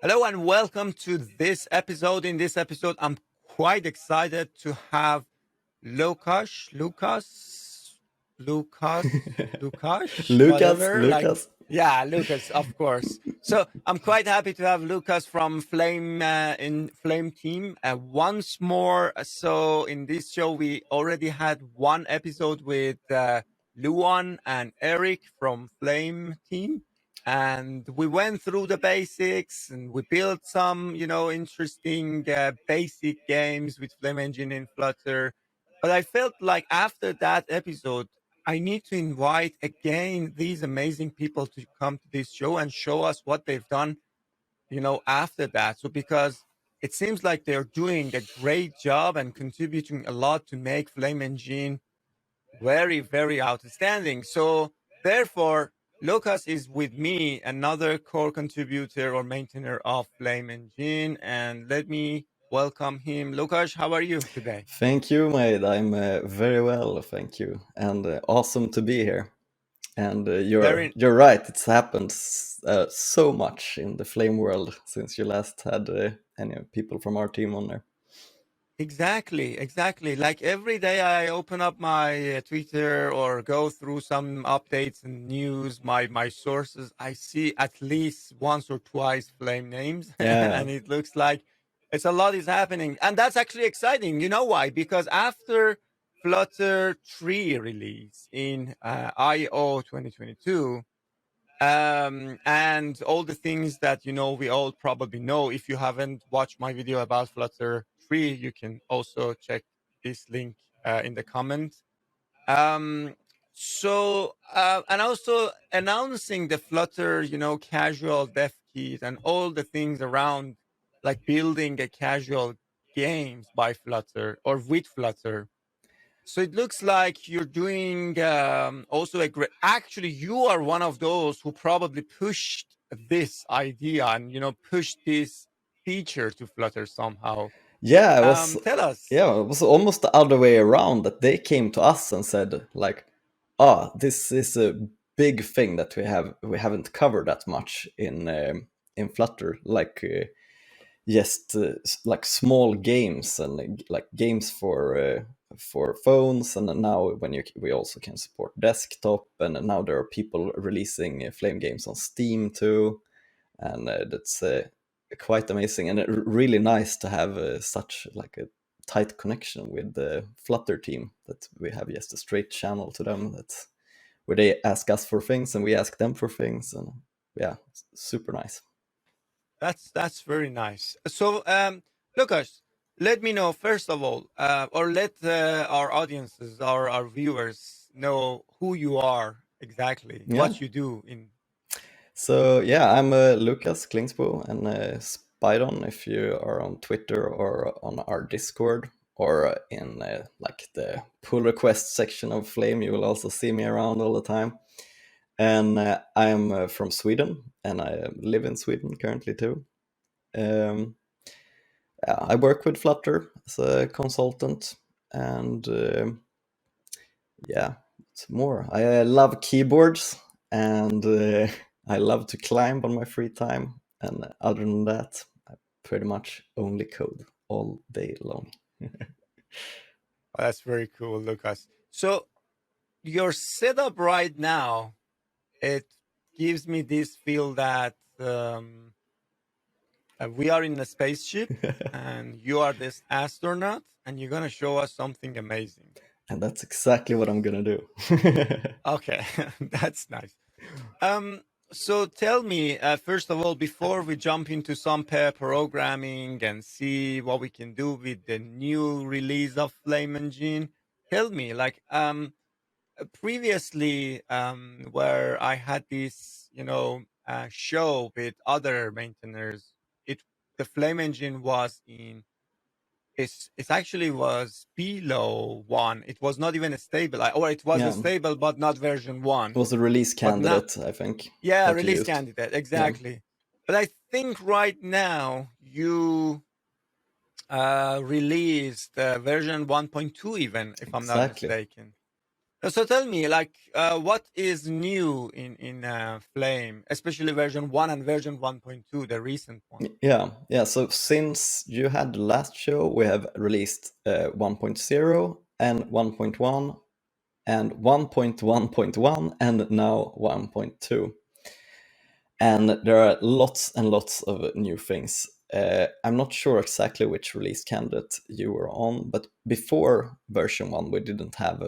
Hello and welcome to this episode. In this episode, I'm quite excited to have Lukas, Lukas, whatever. Lukas. Yeah, Lucas, of course. So I'm quite happy to have Lucas from Flame in Flame team once more. So in this show, we already had one episode with Luan and Eric from Flame team. And we went through the basics and we built some, interesting basic games with Flame Engine in Flutter. But I felt like after that episode, I need to invite again these amazing people to come to this show and show us what they've done, after that. So because it seems like they're doing a great job and contributing a lot to make Flame Engine very, very outstanding. So therefore, Lucas is with me, another core contributor or maintainer of Flame Engine, and let me welcome him. Lucas, how are you today? Thank you, mate. I'm very well, thank you, and awesome to be here. And you're Very you're right. It's happened so much in the Flame world since you last had any people from our team on there. exactly. Like every day I open up my Twitter or go through some updates and news, my sources, I see at least once or twice Flame names, Yeah, and it looks like it's a lot is happening, and that's actually exciting. You know why? Because after Flutter 3 release in IO 2022, and all the things that we all probably know. If you haven't watched my video about Flutter 3, you can also check this link in the comments. um and also announcing the Flutter casual dev kit and all the things around, like building a casual games by Flutter or with Flutter. So it looks like you're doing also a great. Actually, you are one of those who probably pushed this idea and pushed this feature to Flutter somehow. yeah. It was Tell us. yeah. It was almost the other way around. That they came to us and said like, "Ah, this is a big thing that we haven't covered that much in Flutter, like." Just like small games and like games for phones, and now we also can support desktop, and now there are people releasing Flame games on Steam too, and that's quite amazing, and really nice to have such like a tight connection with the Flutter team, that we have just a straight channel to them, that's where they ask us for things and we ask them for things, and yeah, super nice. That's very nice. So, Lucas, let me know first of all, or let our audiences, our viewers, know who you are exactly, Yeah. what you do in. So yeah, I'm Lukas Klinggsbo, and Spydon if you are on Twitter or on our Discord, or in like the pull request section of Flame, you will also see me around all the time. And I'm from Sweden, and I live in Sweden currently too. Um, yeah, I work with Flutter as a consultant, and yeah, it's more. I love keyboards, and I love to climb on my free time. And other than that, I pretty much only code all day long. That's very cool, Lucas. So your setup right now, it gives me this feel that we are in a spaceship and you are this astronaut and you're going to show us something amazing. And that's exactly what I'm gonna do. Okay, that's nice. Um, so tell me, first of all, before we jump into some pair programming and see what we can do with the new release of Flame Engine, tell me, like, previously, where I had this, show with other maintainers, it the Flame Engine was in. It actually was below one. It was not even a stable, or it was a Yeah, stable, but not version it one. was a release But now, candidate, I think, yeah, that you release used. candidate, Yeah, exactly. But I think right now you released version 1.2, even if I'm not exactly. mistaken. So tell me, like, what is new in Flame, especially version 1 and version 1.2, the recent one? Yeah. So since you had the last show, we have released 1.0 and 1.1 and 1.1.1 and now 1.2. And there are lots and lots of new things. I'm not sure exactly which release candidate you were on, but before version 1, we didn't have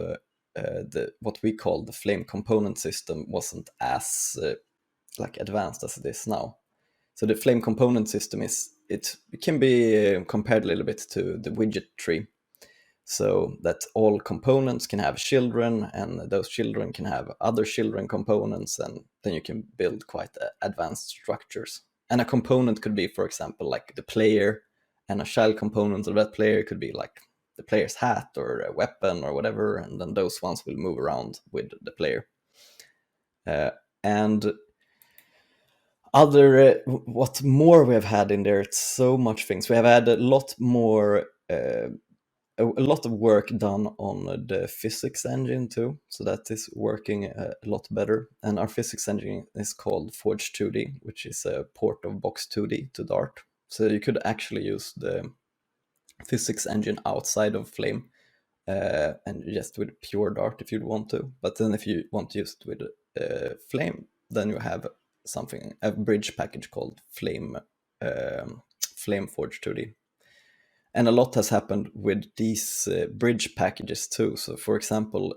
the what we call the Flame component system wasn't as like advanced as it is now. So the Flame component system it can be compared a little bit to the widget tree, so that all components can have children, and those children can have other children components, and then you can build quite advanced structures. And a component could be, for example, like the player, and a child component of that player could be like the player's hat or a weapon or whatever, and then those ones will move around with the player. And other what more we have had in there, it's so much things. We have had a lot more a lot of work done on the physics engine too, so that is working a lot better. And our physics engine is called Forge 2D, which is a port of Box 2D to Dart. So you could actually use the physics engine outside of Flame and just with pure Dart if you'd want to. But then if you want to use it with Flame, then you have a bridge package called Flame Forge 2D. And a lot has happened with these bridge packages too. So for example,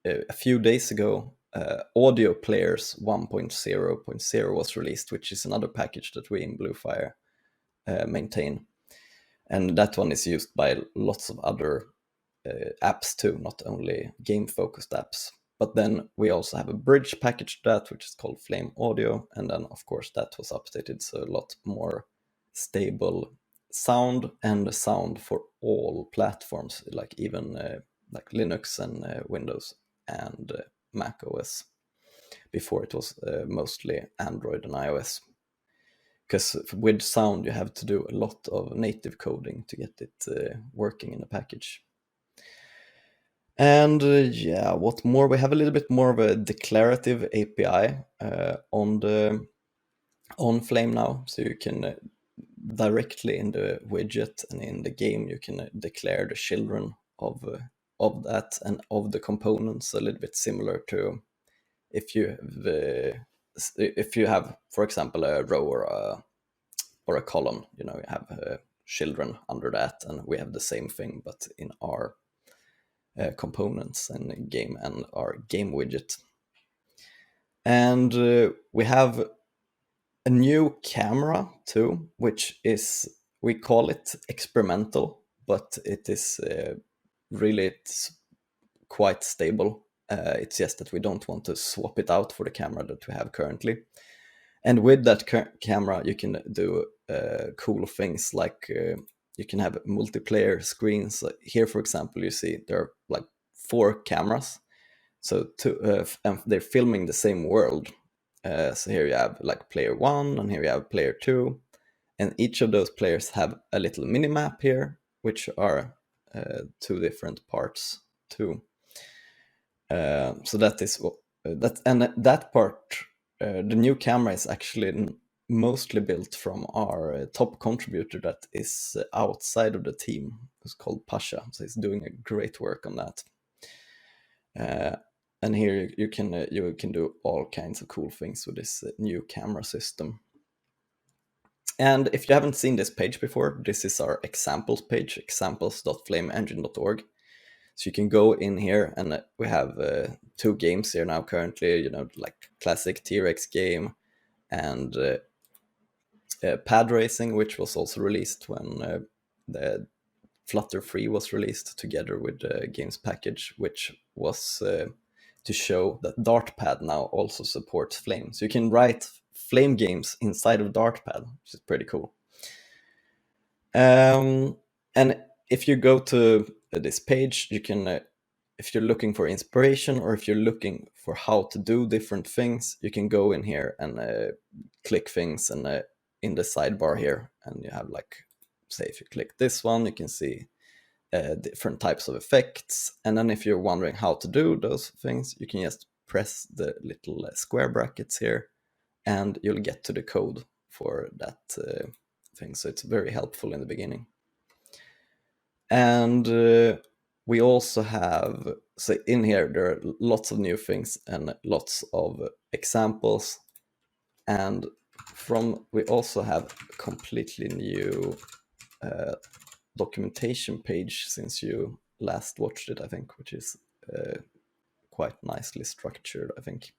a few days ago, Audio Players 1.0.0 was released, which is another package that we in Bluefire maintain. And that one is used by lots of other apps too, not only game-focused apps. But then we also have a bridge package to that, which is called Flame Audio. And then, of course, that was updated, so a lot more stable sound, and sound for all platforms, like even like Linux and Windows and Mac OS. Before it was mostly Android and iOS. Because with sound you have to do a lot of native coding to get it working in a package. And what more? We have a little bit more of a declarative API on Flame now, so you can directly in the widget and in the game you can declare the children of that and of the components, a little bit similar to if you have, for example, a row or a column. You have children under that, and we have the same thing but in our components and game and our game widget. And we have a new camera too, which is, we call it experimental, but it is it's quite stable. It's just that we don't want to swap it out for the camera that we have currently. And with that camera, you can do cool things like you can have multiplayer screens. Here, for example, you see there are like 4 cameras, so and they're filming the same world. So here you have like player 1, and here you have player 2, and each of those players have a little mini map here, which are 2 different parts too. So that is that part. The new camera is actually mostly built from our top contributor that is outside of the team, who's called Pasha. So he's doing a great work on that. And here you can do all kinds of cool things with this new camera system. And if you haven't seen this page before, this is our examples page, examples.flameengine.org. So you can go in here, and we have 2 games here now currently, like classic T-Rex game and pad racing, which was also released when the Flutter 3 was released together with the games package, which was to show that Dartpad now also supports Flame. So you can write Flame games inside of Dartpad, which is pretty cool. And if you go to this page, you can, if you're looking for inspiration, or if you're looking for how to do different things, you can go in here and click things, and in the sidebar here, and you have, like, say if you click this one, you can see different types of effects. And then if you're wondering how to do those things, you can just press the little square brackets here, and you'll get to the code for that thing. So it's very helpful in the beginning. And we also have, so in here, there are lots of new things and lots of examples. And we also have a completely new documentation page since you last watched it, I think, which is quite nicely structured, I think.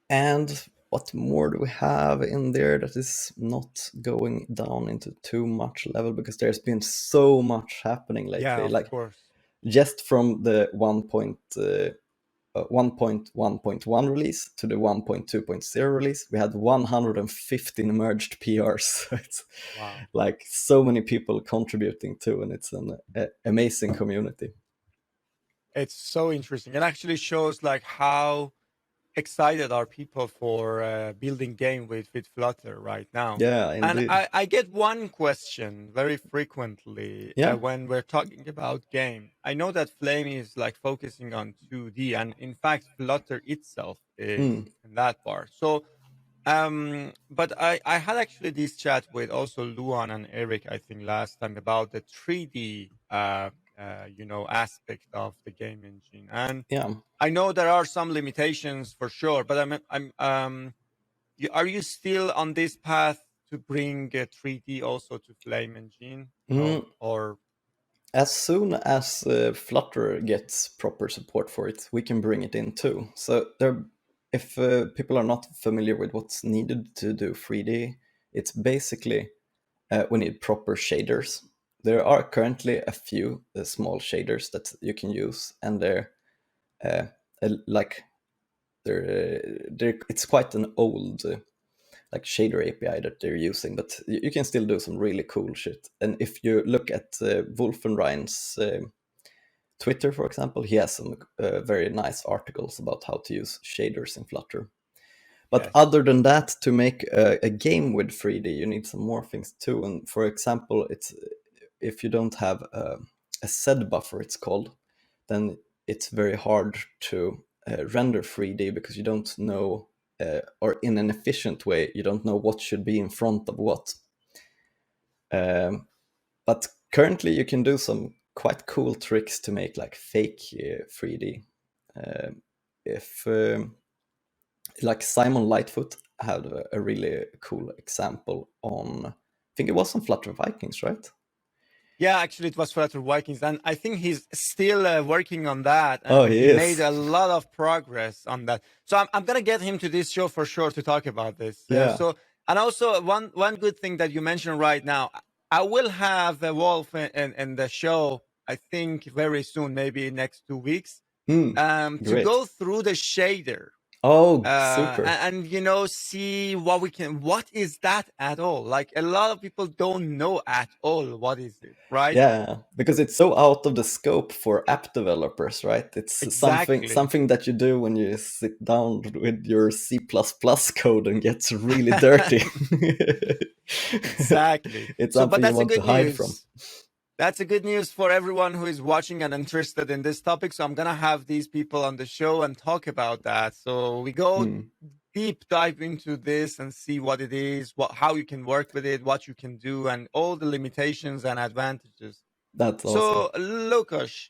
And what more do we have in there that is not going down into too much level, because there's been so much happening lately. Yeah, of like course. Just from the 1.1.1 release to the 1.2.0 release, we had 115 merged PRs. So it's Wow. like so many people contributing too, and it's an amazing community. It's so interesting. It actually shows like how excited are people for building game with Flutter right now. Yeah, And indeed. I get one question very frequently Yeah. when we're talking about game. I know that Flame is like focusing on 2D, and in fact, Flutter itself is in that part. So, but I had actually this chat with also Luan and Eric, I think, last time about the 3D, aspect of the game engine. And Yeah. I know there are some limitations for sure, but are you still on this path to bring 3D also to Flame Engine? Or As soon as Flutter gets proper support for it, we can bring it in too. So if people are not familiar with what's needed to do 3D, it's basically we need proper shaders. There are currently a few small shaders that you can use, and it's quite an old like shader API that they're using, but you can still do some really cool shit. And if you look at Wolfenrein's Twitter, for example, he has some very nice articles about how to use shaders in Flutter. But yes, other than that, to make a game with 3D, you need some more things too. And for example, it's if you don't have a SED buffer, it's called, then it's very hard to render 3D because you don't know, or in an efficient way, you don't know what should be in front of what. But currently, you can do some quite cool tricks to make like fake 3D. If like Simon Lightfoot had a really cool example on, I think it was on Flutter Vikings, right? yeah, actually, it was Flutter Vikings, and I think he's still working on that, Oh, and he he made is. a lot of progress on that. So I'm gonna get him to this show for sure to talk about this. Yeah. And also one good thing that you mentioned right now, I will have Wolf in the show. I think very soon, maybe next 2 weeks, to Great. go through the shader Oh, super. and see what is that at all. Like a lot of people don't know at all what is it, right? Yeah, because it's so out of the scope for app developers, right? It's Exactly. something that you do when you sit down with your C++ code and gets really dirty. Exactly. It's So, but something you that's a want to good hide from. news. That's a good news for everyone who is watching and interested in this topic. So I'm gonna have these people on the show and talk about that. So we go deep dive into this and see what it is, how you can work with it, what you can do, and all the limitations and advantages. That's awesome. So Lucas,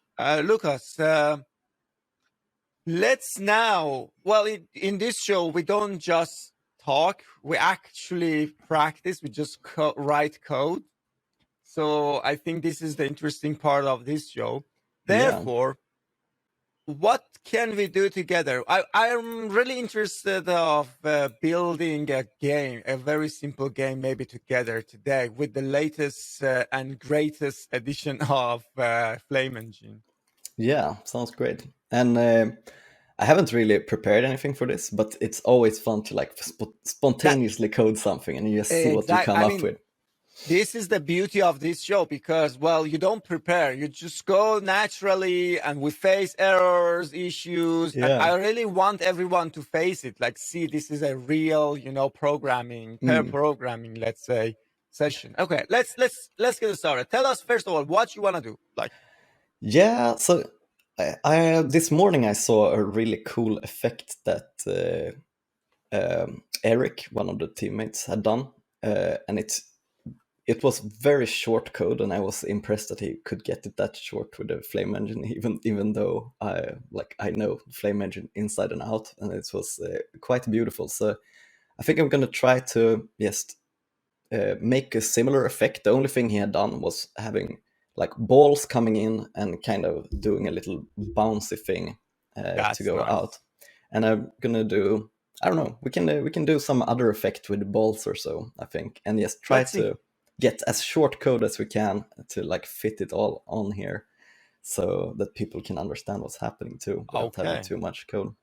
let's now. Well, in this show, we don't just talk; we actually practice. We just write code. So I think this is the interesting part of this show. Yeah. Therefore, what can we do together? I'm really interested of building a game, a very simple game, maybe together today with the latest and greatest edition of Flame Engine. Yeah, sounds great. And I haven't really prepared anything for this, but it's always fun to like That spontaneously code something and you just see what you exact. come I up mean, with. this is the beauty of this show because, well, you don't prepare. You just go naturally and we face errors, issues. And Yeah. I really want everyone to face it. Like, see, this is a real, programming, pair programming, let's say. session. Okay, let's get started. Tell us first of all what you want to do. Like, Yeah, so I this morning I saw a really cool effect that Eric, one of the teammates, had done, and it was very short code, and I was impressed that he could get it that short with the Flame engine, even though I know Flame engine inside and out, and it was quite beautiful. So I think I'm gonna try to just make a similar effect. The only thing he had done was having like balls coming in and kind of doing a little bouncy thing to that's go nice. out. And I'm gonna do, I don't know, we can do some other effect with the balls or so, I think, and just try Let's see. to get as short code as we can to like fit it all on here so that people can understand what's happening too without having Okay. too much code.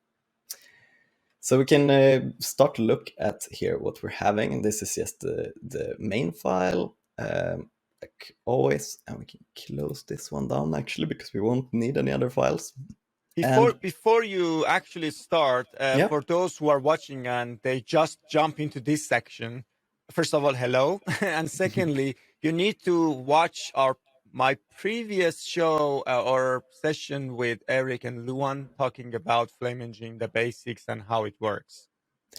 So we can start to look at here what we're having. This is just the main file, like always, and we can close this one down actually because we won't need any other files. Before you actually start, Yeah, for those who are watching and they just jump into this section, first of all, hello, and secondly, you need to watch my previous show or session with Eric and Luan talking about Flame Engine, the basics and how it works.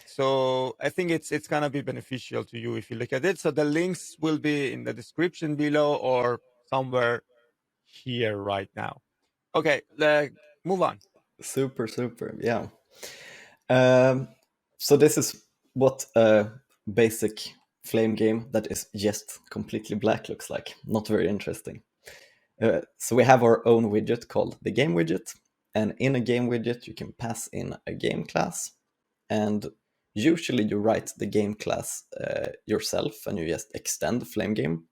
So I think it's gonna be beneficial to you if you look at it. So the links will be in the description below or somewhere here right now. Okay, move on. super, yeah. So this is what a basic Flame game that is just completely black looks like. Not very interesting. So we have our own widget called the game widget, and in a game widget you can pass in a game class, and usually you write the game class yourself and you just extend the Flame game.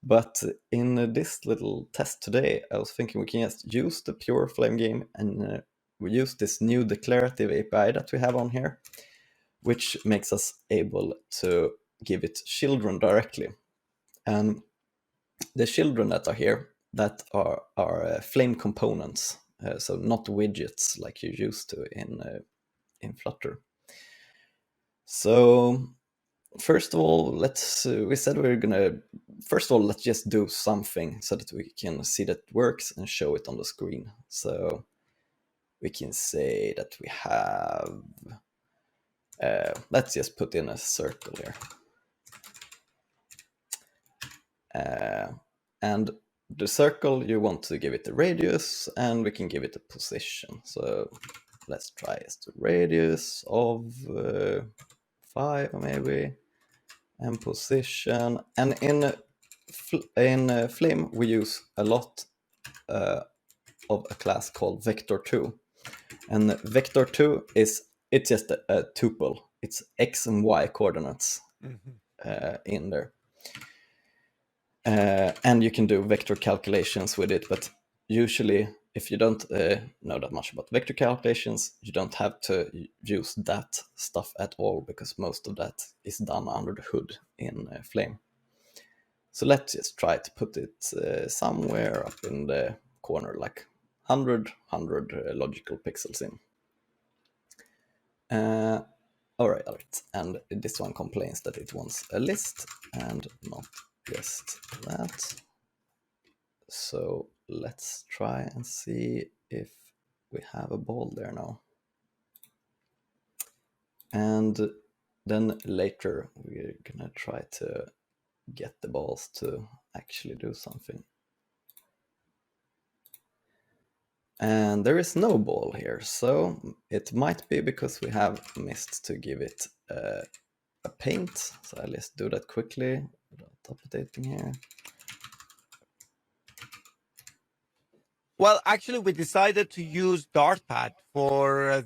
But in this little test today, I was thinking we can just use the pure Flame game, and we use this new declarative API that we have on here, which makes us able to give it children directly. And the children that are here, that are Flame components, so not widgets like you used to in Flutter. So first of all, we said we're gonna, first of all, let's just do something so that we can see that it works and show it on the screen. So we can say that we have, let's just put in a circle here. And the circle, you want to give it a radius, and we can give it a position. So let's try as the radius of 5 maybe, and position. And in Flame, we use a lot of a class called vector2. And vector2 it's just a tuple. It's x and y coordinates in there. And you can do vector calculations with it, but usually if you don't know that much about vector calculations, you don't have to use that stuff at all, because most of that is done under the hood in Flame. So let's just try to put it somewhere up in the corner, like 100 logical pixels in. All right, and this one complains that it wants a list and not just that. So let's try and see if we have a ball there now. And then later we're gonna try to get the balls to actually do something. And there is no ball here, so it might be because we have missed to give it a paint. So let's do that quickly without updating here. Well, actually, we decided to use Dartpad for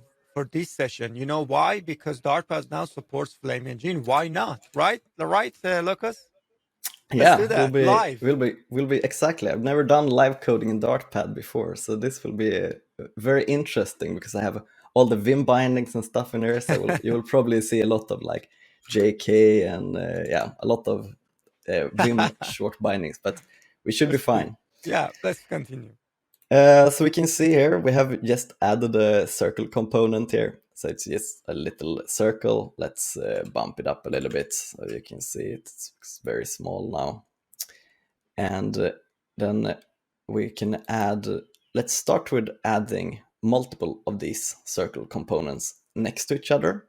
this session. You know why? Because Dartpad now supports Flame Engine. Why not? Right? Right, Lucas? Let's do Yeah, that live. will be exactly. I've never done live coding in Dartpad before, so this will be very interesting because I have all the Vim bindings and stuff in there. So you will probably see a lot of like JK and yeah, a lot of Vim short bindings, but we should be Let's see. fine. Yeah, let's continue. So we can see here we have just added a circle component here. So it's just a little circle. Let's bump it up a little bit so you can see it's very small now. And then we can add, let's start with adding multiple of these circle components next to each other.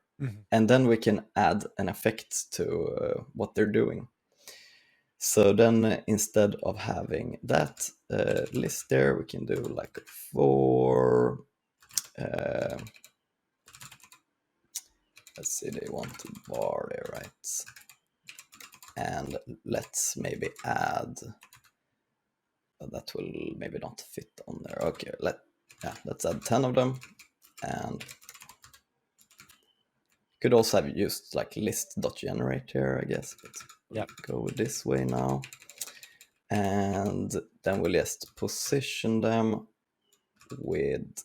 And then we can add an effect to what they're doing. So then instead of having that list there, we can do like a for, let's see, they want a bar there, right? And let's maybe add, that will maybe not fit on there. Okay, let's add 10 of them. And could also have used like list.generate here, I guess, but we'll go this way now. And then we'll just position them with,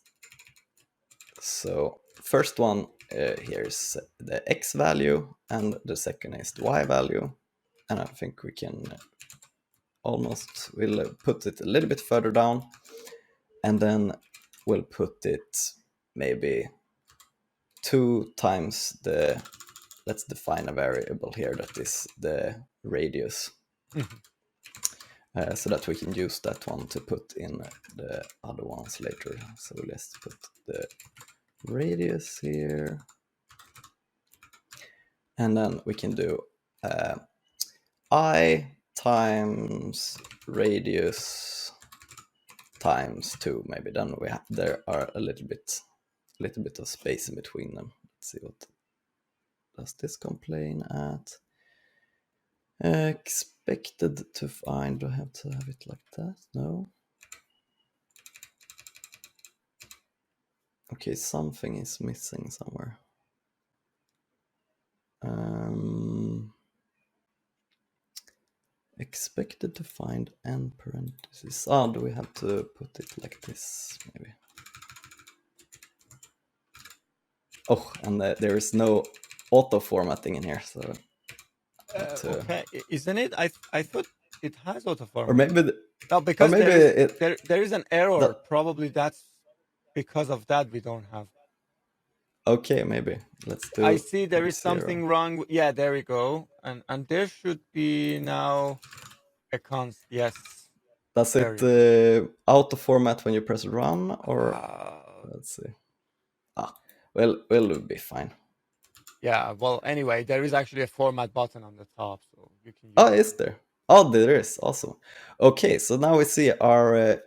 so first one here is the X value and the second is the Y value. And I think we can we'll put it a little bit further down, and then we'll put it maybe 2 times the, let's define a variable here that is the radius. So that we can use that one to put in the other ones later. So let's put the radius here. And then we can do I times radius times 2, maybe. Then there are a little bit of space in between them. Let's see, what does this complain at? Expected to find, do I have to have it like that? No. Okay, something is missing somewhere. Expected to find and parentheses. Do we have to put it like this, maybe? Oh, and there is no auto formatting in here, so okay, isn't it? I thought it has auto format. Or maybe no, because there is an error. Probably that's because of that we don't have. Okay, maybe let's do. I see there is something wrong. Yeah, there we go. And there should be now a const. Yes. Does it auto format when you press run, or let's see? Well, we'll be fine. Yeah. Well, anyway, there is actually a format button on the top, so you can. Is there? Oh, there is. Awesome. Okay, so now we see our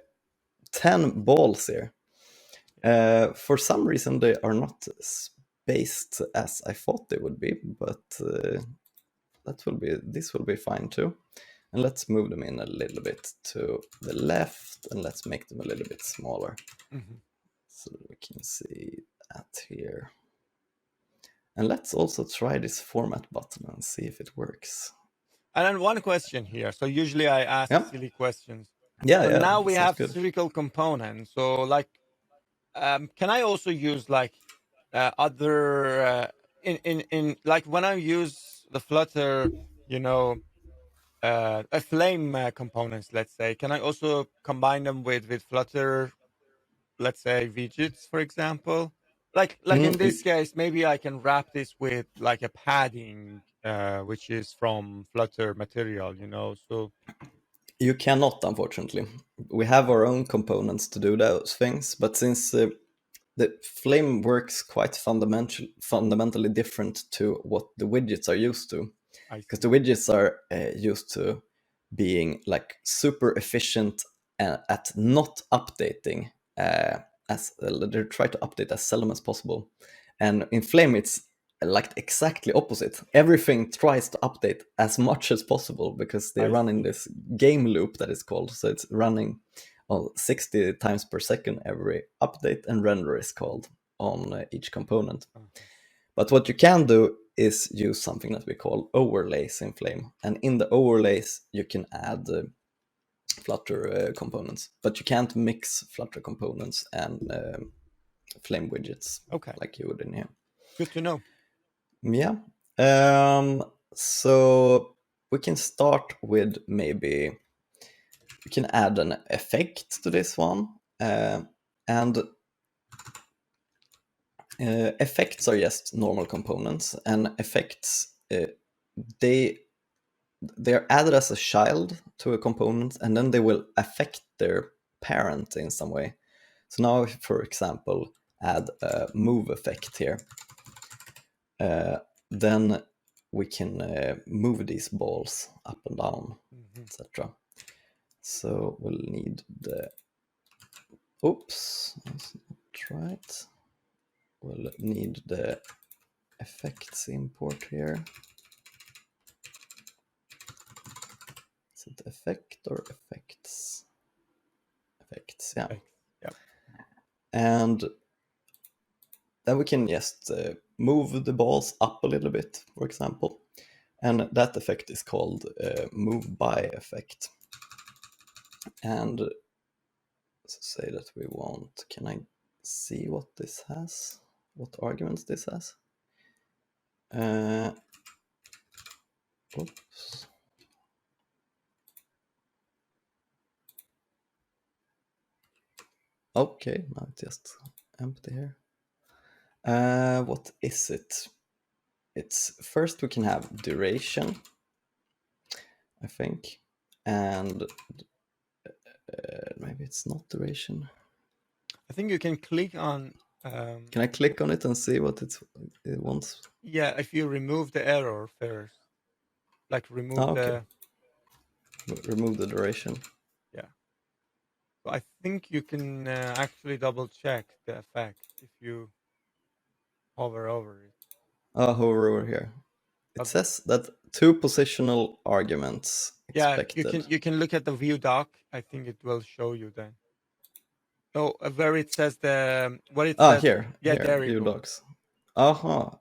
10 balls here. For some reason, they are not spaced as I thought they would be, but this will be fine too. And let's move them in a little bit to the left, and let's make them a little bit smaller. So we can see that here. And let's also try this format button and see if it works. And then one question here. So usually I ask silly questions. Yeah, so now we have spherical components. So like, can I also use like other in like when I use the Flutter, a Flame components, let's say, can I also combine them with Flutter, let's say widgets, for example? Like in this case, maybe I can wrap this with like a padding, which is from Flutter material, so. You cannot, unfortunately. We have our own components to do those things, but since the Flame works quite fundamentally different to what the widgets are used to, because the widgets are used to being like super efficient at not updating, they try to update as seldom as possible. And in Flame, it's like exactly opposite. Everything tries to update as much as possible because they run in this game loop that is called. So it's running on 60 times per second every update, and render is called on each component. But what you can do is use something that we call overlays in Flame. And in the overlays, you can add Flutter components, but you can't mix Flutter components and Flame widgets like you would in here. Good to know. Yeah. So we can start with maybe we can add an effect to this one. And Effects are just normal components, and effects they're added as a child to a component, and then they will affect their parent in some way. So now, if, for example, add a move effect here, then we can move these balls up and down, etc. So we'll need the, oops, that's not right. We'll need the effects import here. Is it effect or effects? Effects, yeah. Yep. And then we can just move the balls up a little bit, for example. And that effect is called move by effect. And say that we want, can I see what this has? What arguments this has? Oops. Okay, now it's just empty here. What is it? It's first we can have duration, I think, and maybe it's not duration. I think you can click on. Can I click on it and see what it wants? Yeah, if you remove the error first, like remove okay. the. Remove the duration. Yeah. So I think you can actually double check the effect if you hover over it. Hover over here. It says that 2 positional arguments expected. Yeah, you can look at the view doc. I think it will show you then. Oh, where it says the what it says. Here. Yeah, here, there you view go. docs.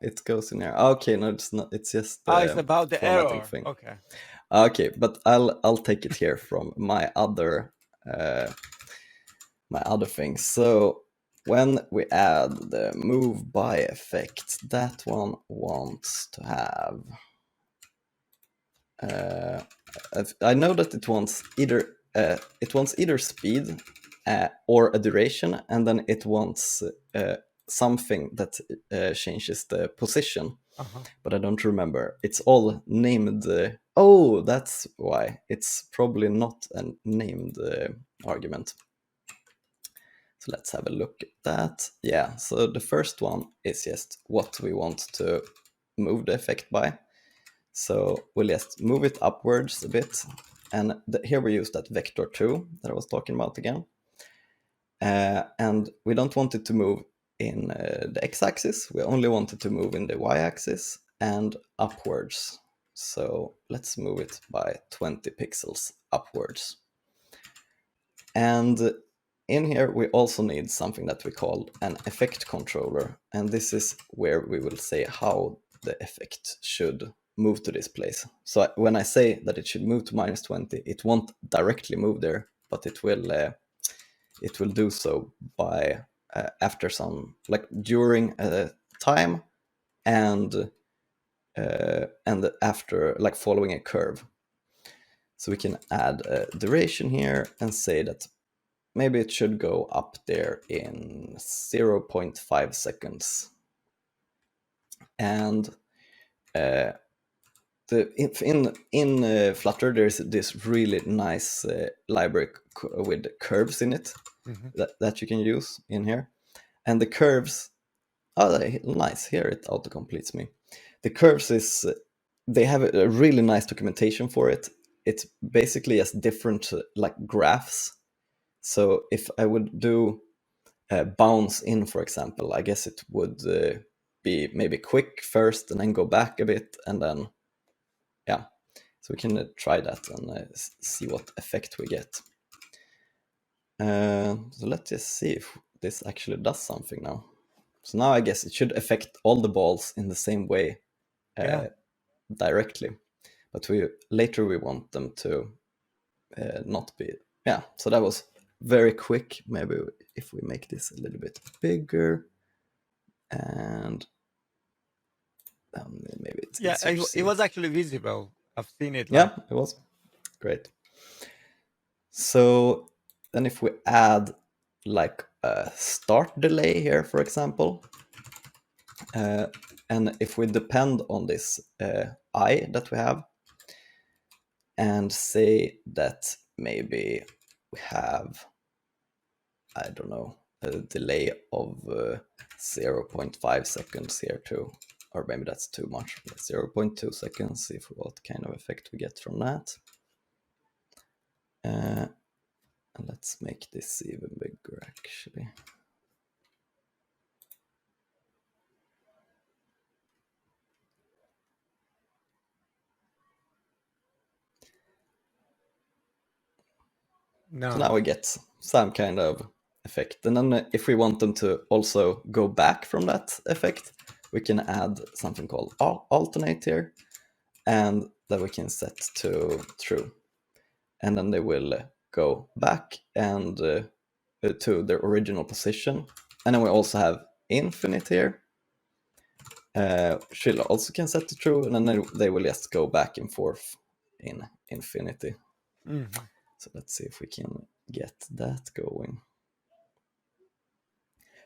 It goes in here. Okay, no, it's not. It's just It's about the formatting error. thing. Okay. Okay, but I'll take it here from my other thing. So when we add the move by effect, that one wants to have. I know that it wants either speed or a duration, and then it wants something that changes the position. But I don't remember. It's all named. Oh, that's why. It's probably not a named argument. So let's have a look at that. Yeah, so the first one is just what we want to move the effect by. So we'll just move it upwards a bit. And here we use that vector 2 that I was talking about again. And we don't want it to move in the x-axis. We only want it to move in the y-axis and upwards. So let's move it by 20 pixels upwards. And in here, we also need something that we call an effect controller. And this is where we will say how the effect should move to this place. So when I say that it should move to -20, it won't directly move there, but it will do so by after some, like during a time and after, like following a curve. So we can add a duration here and say that maybe it should go up there in 0.5 seconds. And in Flutter, there's this really nice library with curves in it that you can use in here. And the curves, nice, here it auto-completes me. The curves they have a really nice documentation for it. It's basically just different like graphs. So if I would do bounce in, for example, I guess it would be maybe quick first and then go back a bit, and then, yeah. So we can try that and see what effect we get. So let's just see if this actually does something now. So now I guess it should affect all the balls in the same way directly. But later we want them to not be. Yeah, so that was very quick. Maybe if we make this a little bit bigger, and maybe it's easier to see. It was actually visible. I've seen it. Yeah, it was great. So then if we add like a start delay here, for example, And if we depend on this I that we have, and say that maybe we have, I don't know, a delay of 0.5 seconds here too, or maybe that's too much, 0.2 seconds, see what kind of effect we get from that. And let's make this even bigger actually. No. So now we get some kind of effect. And then if we want them to also go back from that effect, we can add something called alternate here, and that we can set to true. And then they will go back and to their original position. And then we also have infinite here. She'll also can set to true, and then they will just go back and forth in infinity. Mm-hmm. So let's see if we can get that going.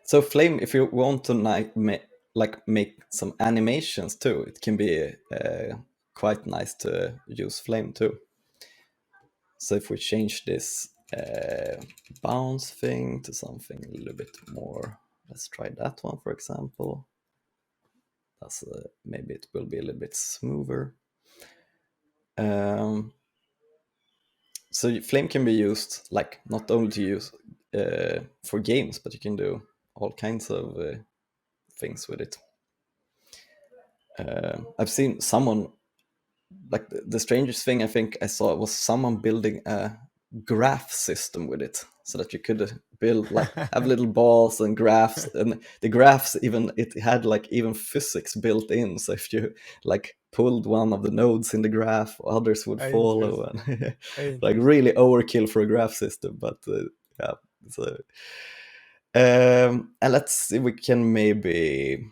So Flame, if you want to make some animations too, it can be quite nice to use Flame too. So if we change this bounce thing to something a little bit more, let's try that one for example. That's maybe it will be a little bit smoother. So Flame can be used like not only to use for games, but you can do all kinds of things with it. I've seen someone, like the strangest thing I think I saw was someone building a graph system with it, so that you could build like have little balls and graphs, and the graphs even it had like even physics built in. So if you like pulled one of the nodes in the graph, others would follow, and like really overkill for a graph system. But yeah, so and let's see, we can maybe,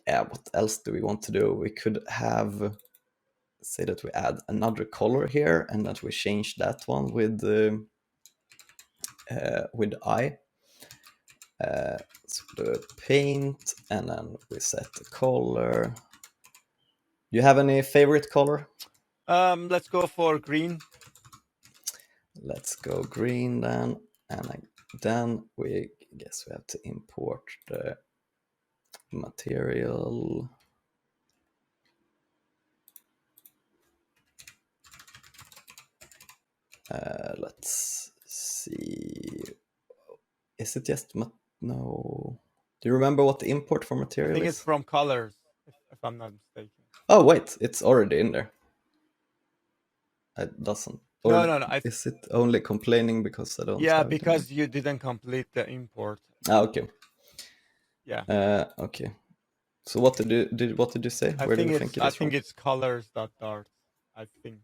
yeah, what else do we want to do? We could have, say that we add another color here, and that we change that one with I. So the paint, and then we set the color. You have any favorite color? Let's go for green. Let's go green then, and then we guess we have to import the material. Let's see. Is it just no? Do you remember what the import for material I think is? it's from colors, if I'm not mistaken. Oh wait, it's already in there. It doesn't. Or No. is it only complaining because I don't? Yeah, because you didn't complete the import. Okay. Yeah. Okay. So what did you say? I Where do think you it's think it is from? it's colors.dart. I think.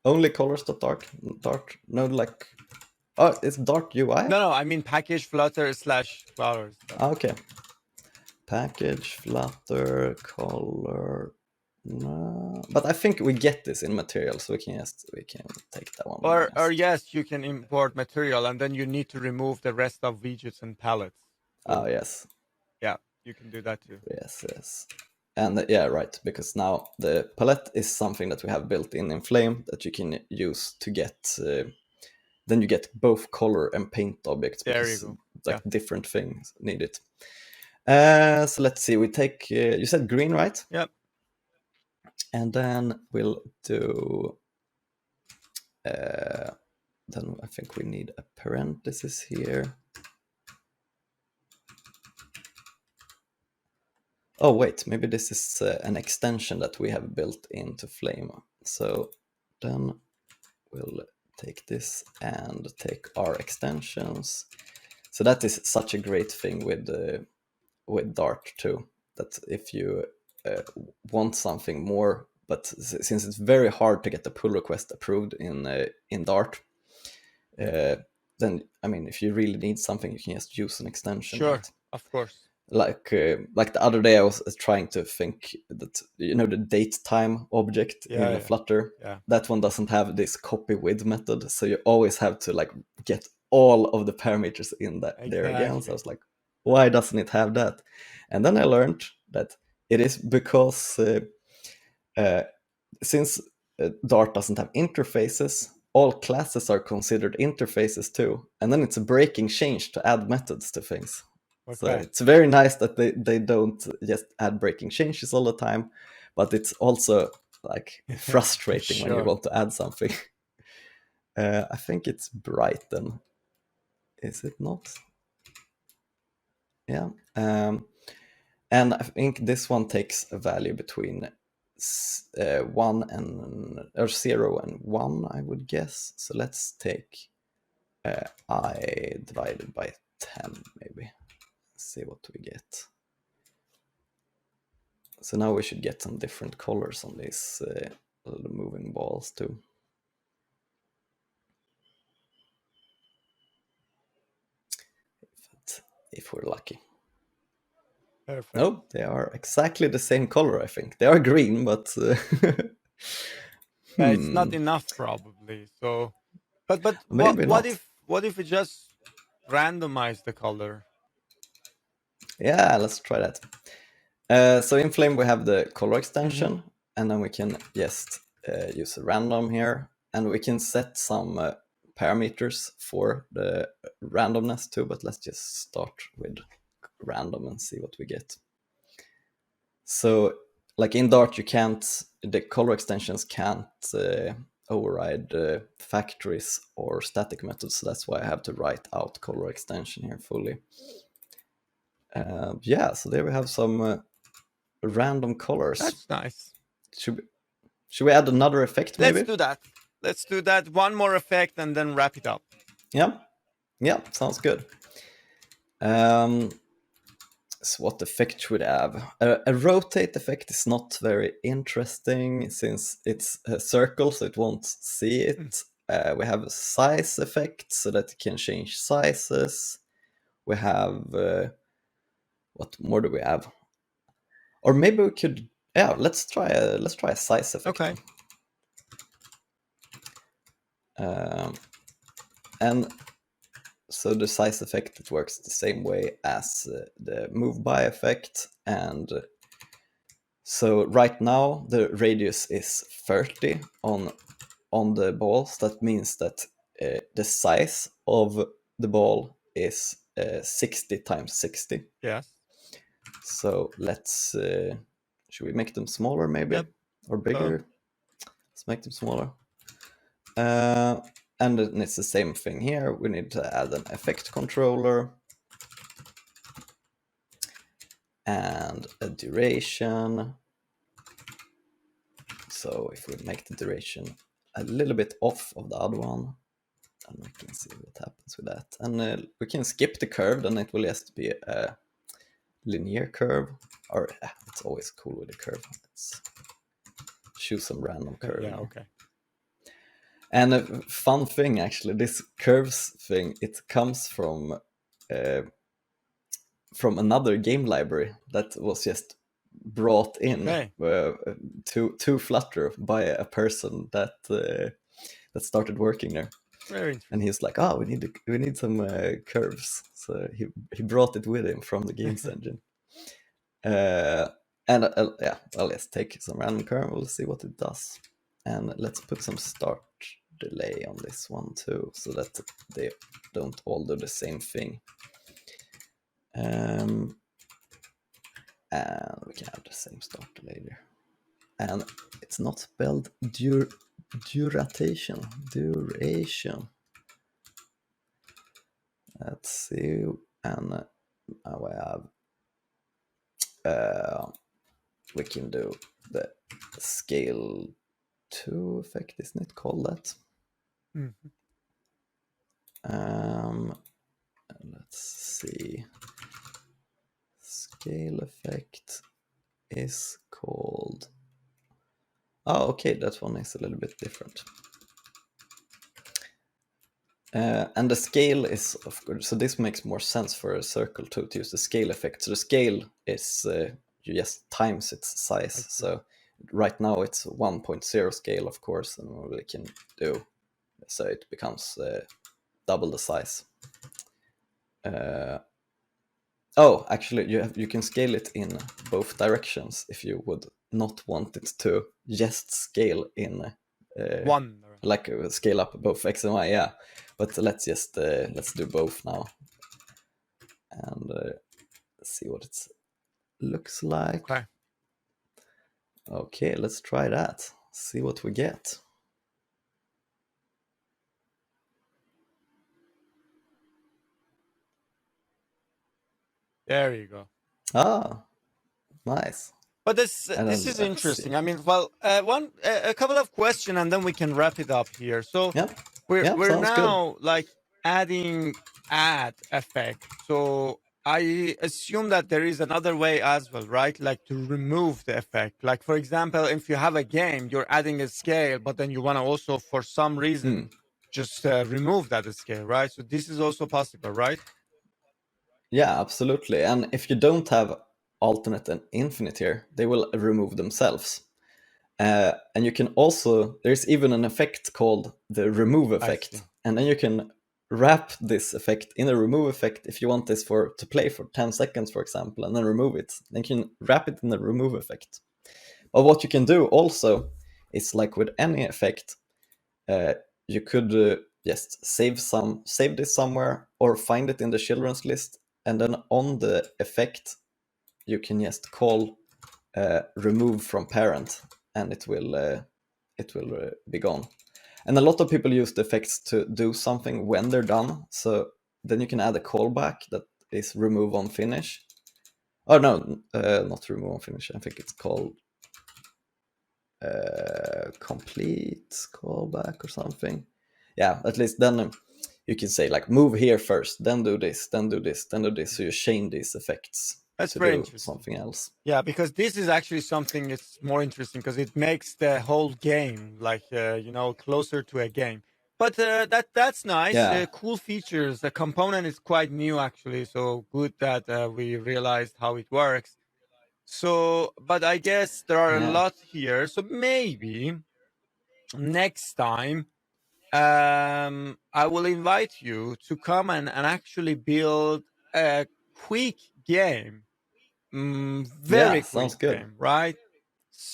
Only colors.dart. Dart. No, like. Oh, it's Dart UI. No, I mean package Flutter / colors. Okay. Package Flutter color. No, but I think we get this in material, so we can take that one. Or yes, you can import material, and then you need to remove the rest of widgets and palettes. Oh yes. Yeah, you can do that too. Yes. And yeah, right, because now the palette is something that we have built in Flame that you can use to get. Then you get both color and paint objects, There because you go. like different things need it. So let's see. We take. You said green, right? Yep. And then we'll do. Then I think we need a parenthesis here. Oh wait, maybe this is an extension that we have built into Flame. So then we'll take this and take our extensions. So that is such a great thing with Dart too. That if you want something more, but since it's very hard to get the pull request approved in Dart, then I mean, if you really need something, you can just use an extension. Sure, right? of course. Like the other day, I was trying to think that the date time object in Flutter. Yeah. That one doesn't have this copy with method, so you always have to like get all of the parameters in there again. So I was like, Why doesn't it have that? And then I learned that it is because since Dart doesn't have interfaces, all classes are considered interfaces too. And then it's a breaking change to add methods to things. So Okay. it's very nice that they don't just add breaking changes all the time, but it's also like frustrating when you Sure. want to add something. I think it's Brighton. Is it not? Yeah. And I think this one takes a value between 1 and or 0 and 1, I would guess. So let's take I divided by 10 maybe. See what we get. So now we should get some different colors on these little moving balls too. If we're lucky. Perfect. No, they are exactly the same color, I think. They are green, but It's not enough probably. So, but maybe what not. if we just randomize the color? Yeah, let's try that. So in Flame we have the color extension, and then we can just use a random here, and we can set some parameters for the randomness too, but let's just start with random and see what we get. So like in Dart the color extensions can't override factories or static methods, so that's why I have to write out color extension here fully. Yeah, so there we have some random colors. That's nice. Should we add another effect maybe? Let's do that. Let's do that. One more effect and then wrap it up. Yeah, sounds good. So what effect should we have? A rotate effect is not very interesting since it's a circle, so it won't see it. We have a size effect so that it can change sizes. We have what more do we have? Or maybe we could, yeah, let's try a size effect. Okay. And so the size effect, it works the same way as the move by effect. And so right now the radius is 30 on the balls. That means that the size of the ball is 60 times 60. Yes. So let's, should we make them smaller maybe? Yep. Or bigger? Let's make them smaller. And then it's the same thing here. We need to add an effect controller and a duration. So if we make the duration a little bit off of the other one, and we can see what happens with that. And we can skip the curve, then it will just be a linear curve. Or it's always cool with a curve. Let's choose some random curve. Yeah, okay. And a fun thing, actually, this curves thing, it comes from another game library that was just brought in to Flutter by a person that started working there. Very interesting. And he's like, "Oh, we need some curves." So he brought it with him from the games engine. And yeah, well, let's take some random curve. We'll see what it does, and let's put some start delay on this one too, so that they don't all do the same thing. And we can have the same start delay there. And it's not spelled duration. Let's see. And now I have we can do the scale 2 effect, isn't it called that? Let's see. Scale effect is called, oh, okay, that one is a little bit different. And the scale is, of course, so this makes more sense for a circle to use the scale effect. So the scale is you just times its size. So right now it's 1.0 scale, of course, and we can do so it becomes double the size. Oh, actually, you can scale it in both directions if you would not want it to just scale in One. like scale up both x and y. Yeah, but let's do both now and see what it looks like. Okay. Okay, let's try that. See what we get. There you go. Ah, nice. But this And this then is let's see. interesting. I mean, well, a couple of questions, and then we can wrap it up here. So Yeah, yeah, we're sounds good. now like adding add effect. So I assume that there is another way as well, right? Like to remove the effect. Like for example, if you have a game, you're adding a scale, but then you want to also, for some reason, just remove that scale, right? So this is also possible, right? Yeah, absolutely. And if you don't have alternate and infinite here, they will remove themselves. And you can also, there's even an effect called the remove I effect. see. And then you can wrap this effect in a remove effect if you want this to play for 10 seconds, for example, and then remove it. Then you can wrap it in the remove effect. But what you can do also is like with any effect, you could just save this somewhere or find it in the children's list, and then on the effect you can just call remove from parent, and it will be gone. And a lot of people use the effects to do something when they're done. So then you can add a callback that is remove on finish. Oh no, not remove on finish. I think it's called complete callback or something. Yeah, at least then you can say like move here first, then do this, then do this, then do this. So you chain these effects That's to very do interesting. something else. Yeah, because this is actually something it's more interesting because it makes the whole game like closer to a game. But that's nice. Yeah, Cool features. The component is quite new actually, so good that we realized how it works. So, but I guess there are a yeah, lot here. So maybe next time, I will invite you to come and actually build a quick game. yeah, Very quick sounds good. game, right?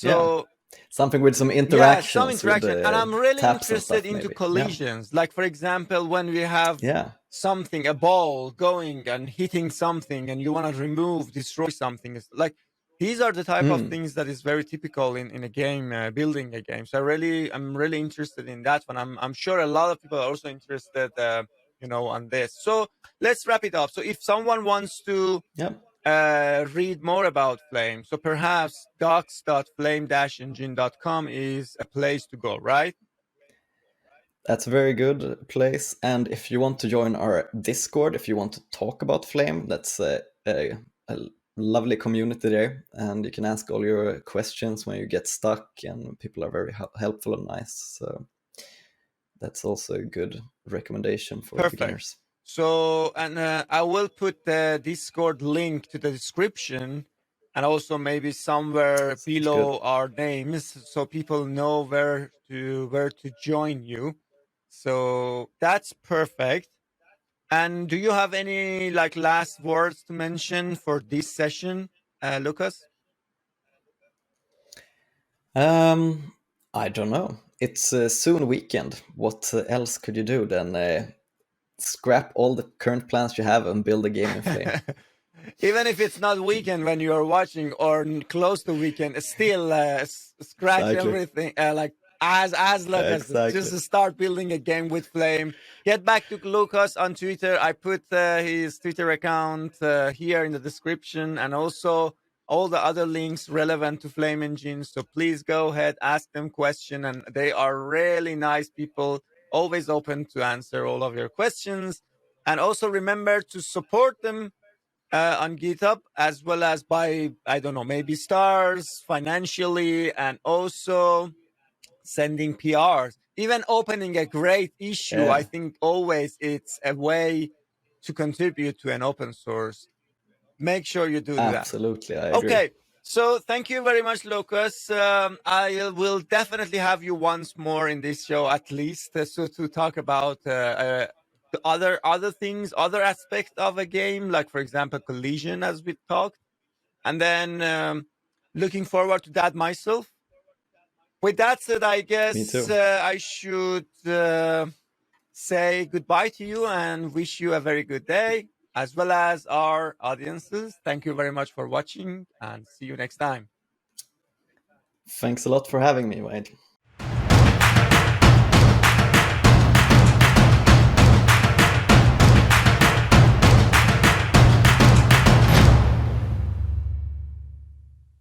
Yeah, So something with some yeah, some interactions with interaction, and the I'm really taps and interested stuff, into maybe. Yeah, collisions. Like for example, when we have yeah, something, a ball going and hitting something, and you want to remove, destroy something. It's like these are the type of mm, things that is very typical in a game, building a game. So I'm really interested in that one. I'm sure a lot of people are also interested, on this. So let's wrap it up. So if someone wants to yeah. read more about Flame. So perhaps docs.flame-engine.com is a place to go, right? That's a very good place. And if you want to join our Discord, if you want to talk about Flame, that's a lovely community there. And you can ask all your questions when you get stuck, and people are very helpful and nice. So that's also a good recommendation for Perfect. beginners. So, and I will put the Discord link to the description and also maybe somewhere Sounds good. below our names so people know where to join you. So that's perfect. And do you have any like last words to mention for this session, Lucas? Um, I don't know. It's soon weekend. What else could you do than scrap all the current plans you have and build a game in Flame? Even if it's not weekend when you are watching or close to weekend, still scratch Exactly. everything. Like as Lucas, Exactly. just start building a game with Flame. Get back to Lucas on Twitter. I put his Twitter account here in the description, and also all the other links relevant to Flame Engine. So please go ahead, ask them question, and they are really nice people, always open to answer all of your questions. And also remember to support them on GitHub, as well as by, I don't know, maybe stars financially, and also sending PRs, even opening a great issue. I Yeah, think always it's a way to contribute to an open source. Make sure you do that. absolutely. I agree. Okay. So thank you very much, Lucas. I will definitely have you once more in this show, at least, so to talk about to other things, other aspects of a game, like for example collision, as we talked, and then looking forward to that myself. With that said, I Me guess too. I should say goodbye to you and wish you a very good day, as well as our audiences. Thank you very much for watching, and see you next time. Thanks a lot for having me, Wade.